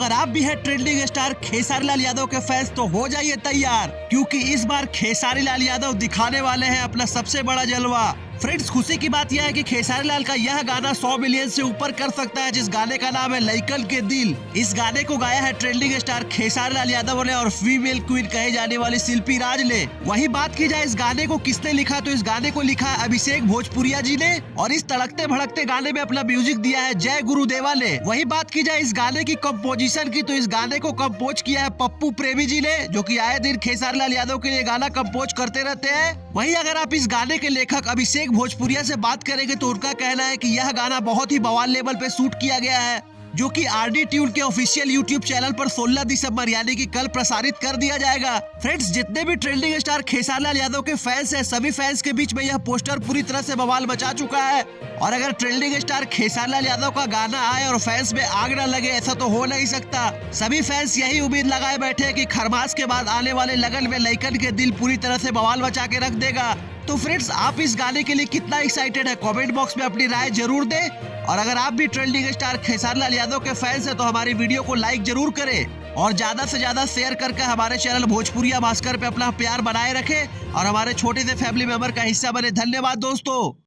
अगर आप भी है ट्रेंडिंग स्टार खेसारी लाल यादव के फैंस तो हो जाइए तैयार, क्योंकि इस बार खेसारी लाल यादव दिखाने वाले हैं अपना सबसे बड़ा जलवा। फ्रेंड्स, खुशी की बात यह है कि खेसारी लाल का यह गाना 100 मिलियन से ऊपर कर सकता है, जिस गाने का नाम है लइकन के दिल। इस गाने को गाया है ट्रेंडिंग स्टार खेसारी लाल यादव ने और फीमेल क्वीन कहे जाने वाली शिल्पी राज ने। वही बात की जाए इस गाने को किसने लिखा, तो इस गाने को लिखा है अभिषेक भोजपुरिया जी ने और इस तड़कते भड़कते गाने में अपना म्यूजिक दिया है जय गुरुदेवा ने। वही बात की जाए इस गाने की कंपोजिशन की, तो इस गाने को कंपोज किया है पप्पू प्रेमी जी ने, जो कि आए दिन खेसारी लाल यादव के लिए गाना कंपोज करते रहते हैं। वहीं अगर आप इस गाने के लेखक अभिषेक भोजपुरिया से बात करेंगे तो उनका कहना है कि यह गाना बहुत ही बवाल लेवल पे शूट किया गया है, जो कि आरडी ट्यून के ऑफिशियल यूट्यूब चैनल पर 16 दिसंबर यानी कि कल प्रसारित कर दिया जाएगा। फ्रेंड्स, जितने भी ट्रेंडिंग स्टार खेसारी लाल यादव के फैंस हैं, सभी फैंस के बीच में यह पोस्टर पूरी तरह से बवाल मचा चुका है। और अगर ट्रेंडिंग स्टार खेसारी लाल यादव का गाना आए और फैंस में आग न लगे, ऐसा तो हो नहीं सकता। सभी फैंस यही उम्मीद लगाए बैठे हैं कि खरमास के बाद आने वाले लगन में लइकन के दिल पूरी तरह से बवाल मचा के रख देगा। तो फ्रेंड्स, आप इस गाने के लिए कितना एक्साइटेड है, कमेंट बॉक्स में अपनी राय जरूर दें। और अगर आप भी ट्रेंडिंग स्टार खेसारी लाल यादव के फैंस हैं तो हमारी वीडियो को लाइक जरूर करें और ज्यादा से ज्यादा शेयर करके हमारे चैनल भोजपुरिया भास्कर पे अपना प्यार बनाए रखें और हमारे छोटे से फैमिली मेंबर का हिस्सा बने। धन्यवाद दोस्तों।